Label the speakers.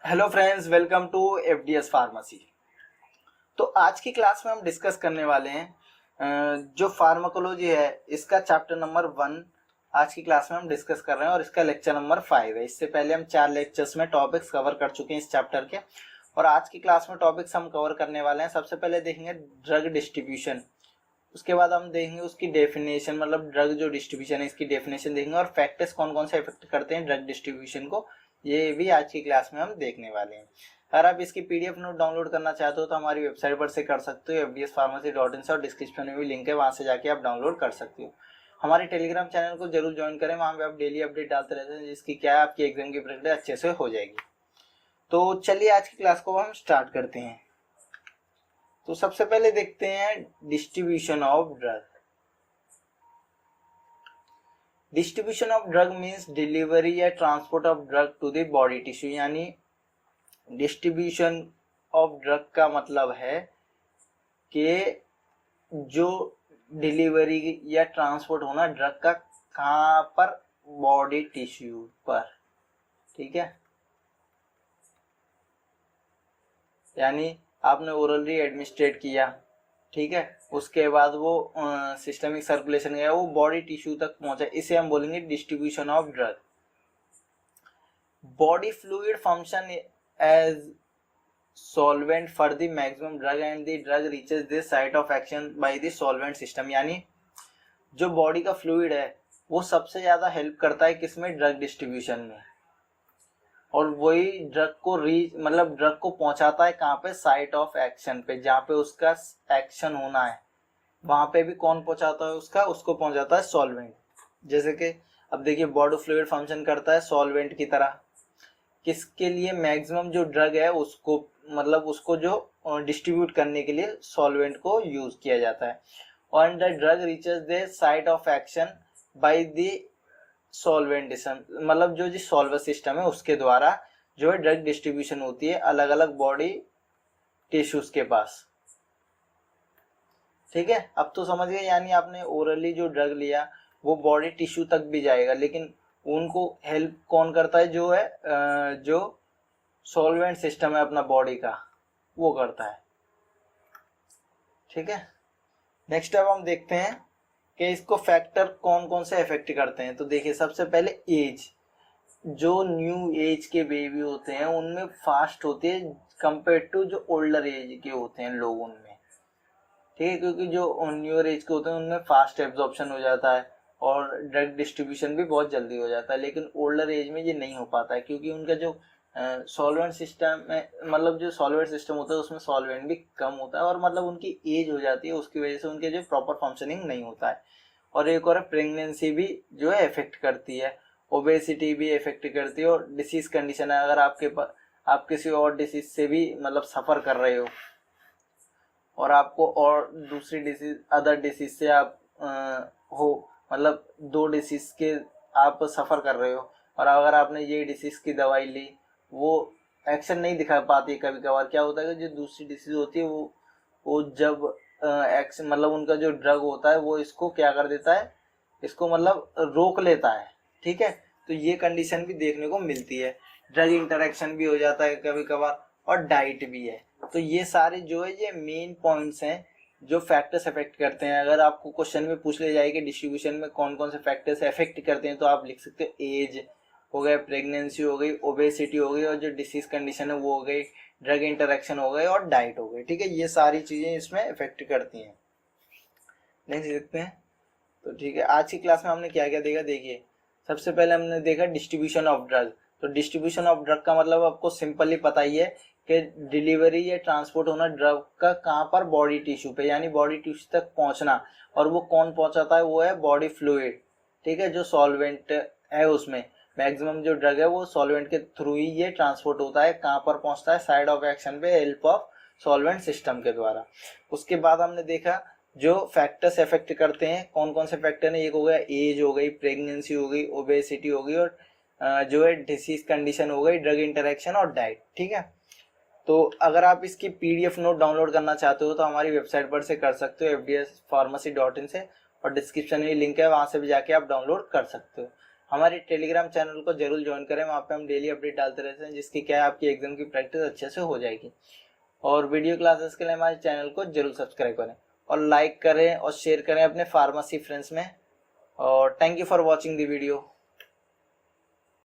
Speaker 1: Hello friends, welcome to FDS pharmacy. तो आज की क्लास में हम डिस्कस करने वाले हैं जो फार्माकोलॉजी है इसका चैप्टर नंबर 1 आज की क्लास में हम डिस्कस कर रहे हैं और इसका लेक्चर नंबर 5 है। इससे पहले हम 4 लेक्चर्स में टॉपिक्स कवर कर चुके हैं इस चैप्टर के, और आज की क्लास में टॉपिक्स हम कवर करने वाले हैं। सबसे पहले देखेंगे ड्रग डिस्ट्रीब्यूशन, उसके बाद हम देखेंगे उसकी डेफिनेशन, मतलब ड्रग जो डिस्ट्रीब्यूशन है इसकी डेफिनेशन देखेंगे, और फैक्टर्स कौन कौन से इफेक्ट करते हैं ड्रग डिस्ट्रीब्यूशन को, ये भी आज की क्लास में हम देखने वाले हैं। अगर आप इसकी पीडीएफ नोट डाउनलोड करना चाहते हो तो हमारी वेबसाइट पर से कर सकते हो, fdspharmacy.in से, और डिस्क्रिप्शन में भी लिंक है, वहां से जाके आप डाउनलोड कर सकते हो। हमारे टेलीग्राम चैनल को जरूर ज्वाइन करें, वहां पे आप डेली अपडेट डालते रहते हैं, जिसकी क्या है आपकी एग्जाम की प्रक्रिया अच्छे से हो जाएगी। तो चलिए आज की क्लास को हम स्टार्ट करते हैं। तो सबसे पहले देखते हैं distribution of drug. Distribution of drug means delivery या transport of drug to the body tissue, यानी डिस्ट्रीब्यूशन ऑफ ड्रग का मतलब है कि जो डिलीवरी या ट्रांसपोर्ट होना ड्रग का कहाँ पर, बॉडी टिश्यू पर। ठीक है, यानी आपने ओरली एडमिनिस्ट्रेट किया, ठीक है, उसके बाद वो सिस्टमिक सर्कुलेशन गया, वो बॉडी टिश्यू तक पहुंचा, इसे हम बोलेंगे distribution of drug. Body fluid function as solvent for the maximum drug and the drug reaches the site of action by the solvent system, यानी जो बॉडी का फ्लूइड है वो सबसे ज्यादा हेल्प करता है किसमें, ड्रग डिस्ट्रीब्यूशन में, और वही ड्रग को मतलब ड्रग को पहुंचाता है कहाँ पे, साइट ऑफ एक्शन पे, जहाँ पे उसका एक्शन होना है वहां पे भी कौन पहुंचाता है उसको पहुंचाता है सॉल्वेंट। जैसे कि अब देखिए बॉडी फ्लूइड फंक्शन करता है सॉल्वेंट की तरह, किसके लिए, मैक्सिमम जो ड्रग है उसको, मतलब उसको जो डिस्ट्रीब्यूट करने के लिए सॉल्वेंट को यूज किया जाता है। और the drug reaches the site of action by the solvent system, मतलब जो सॉल्वर सिस्टम है उसके द्वारा जो है ड्रग डिस्ट्रीब्यूशन होती है अलग अलग बॉडी टिश्यूज के पास। ठीक है, अब तो समझ गए, यानी आपने ओरली जो ड्रग लिया वो बॉडी टिश्यू तक भी जाएगा, लेकिन उनको हेल्प कौन करता है, जो है जो सॉल्वेंट सिस्टम है अपना बॉडी का, वो करता है। ठीक है, नेक्स्ट अब हम देखते हैं कि इसको फैक्टर कौन कौन से इफेक्ट करते हैं। तो देखिए सबसे पहले एज, जो न्यू एज के बेबी होते हैं उनमें फास्ट होती है कंपेयर टू जो ओल्डर एज के होते हैं लोग उनमें। ठीक है, क्योंकि जो न्यूअर एज के होते हैं उनमें फास्ट एब्जॉर्प्शन हो जाता है और ड्रग डिस्ट्रीब्यूशन भी बहुत जल्दी हो जाता है, लेकिन ओल्डर एज में ये नहीं हो पाता है, क्योंकि उनका जो सॉल्वेंट सिस्टम में, मतलब जो सॉल्वेंट सिस्टम होता है उसमें सॉल्वेंट भी कम होता है, और मतलब उनकी एज हो जाती है, उसकी वजह से उनके जो प्रॉपर फंक्शनिंग नहीं होता है। और एक और प्रेगनेंसी भी जो है इफेक्ट करती है, ओबेसिटी भी इफेक्ट करती है, और डिसीज कंडीशन है, अगर आप किसी और डिसीज से भी मतलब सफर कर रहे हो और आपको और दूसरी डिसीज, अदर डिसीज से आप हो, मतलब दो डिसीज के आप सफर कर रहे हो, और अगर आपने ये डिसीज की दवाई ली वो एक्शन नहीं दिखा पाती, कभी कभार क्या होता है कि जो दूसरी डिसीज होती है वो जब एक्शन, मतलब उनका जो ड्रग होता है वो इसको क्या कर देता है, इसको मतलब रोक लेता है। ठीक है, तो ये कंडीशन भी देखने को मिलती है, ड्रग इंटरेक्शन भी हो जाता है कभी कभार, और डाइट भी है। तो ये सारे जो है ये मेन पॉइंट्स हैं जो फैक्टर्स इफेक्ट करते हैं। अगर आपको क्वेश्चन में पूछ ले जाए कि डिस्ट्रीब्यूशन में कौन कौन से फैक्टर्स इफेक्ट करते हैं, तो आप लिख सकते हो एज हो गया, प्रेगनेंसी हो गई, ओबेसिटी हो गई, और जो डिसीज कंडीशन है वो हो गई, ड्रग इंटरेक्शन हो गए, और डाइट हो गई। ठीक है, ये सारी चीजें इसमें इफेक्ट करती हैं। नेक्स्ट देखते हैं। तो ठीक है, आज की क्लास में हमने क्या क्या देखा, देखिए सबसे पहले हमने देखा डिस्ट्रीब्यूशन ऑफ ड्रग। तो डिस्ट्रीब्यूशन ऑफ ड्रग का मतलब आपको सिंपली पता ही है कि डिलीवरी या ट्रांसपोर्ट होना ड्रग का कहाँ पर, बॉडी टिश्यू पे, यानी बॉडी टिश्यू तक पहुंचना, और वो कौन पहुंचाता है, वो है बॉडी फ्लूइड। ठीक है, जो सॉल्वेंट है उसमें मैक्सिमम जो ड्रग है वो सॉल्वेंट के थ्रू ही ये ट्रांसपोर्ट होता है, कहाँ पर पहुंचता है, साइड ऑफ एक्शन पे, हेल्प ऑफ सॉल्वेंट सिस्टम के द्वारा। उसके बाद हमने देखा जो फैक्टर्स इफेक्ट करते हैं, कौन कौन से फैक्टर है, एक हो गया एज हो गई, प्रेगनेंसी हो गई, ओबेसिटी हो गई, और जो है डिसीज कंडीशन हो गई, ड्रग इंटरेक्शन और डाइट। ठीक है, तो अगर आप इसकी पीडीएफ नोट डाउनलोड करना चाहते हो तो हमारी वेबसाइट पर से कर सकते हो, fdspharmacy.in से, और डिस्क्रिप्शन में लिंक है, वहां से भी जाके आप डाउनलोड कर सकते हो। हमारे टेलीग्राम चैनल को जरूर ज्वाइन करें, वहाँ पे हम डेली अपडेट डालते रहते हैं, जिसकी क्या है आपकी एग्जाम की प्रैक्टिस अच्छे से हो जाएगी। और वीडियो क्लासेस के लिए हमारे चैनल को जरूर सब्सक्राइब करें और लाइक करें और शेयर करें अपने फार्मेसी फ्रेंड्स में। और thank you for watching the video.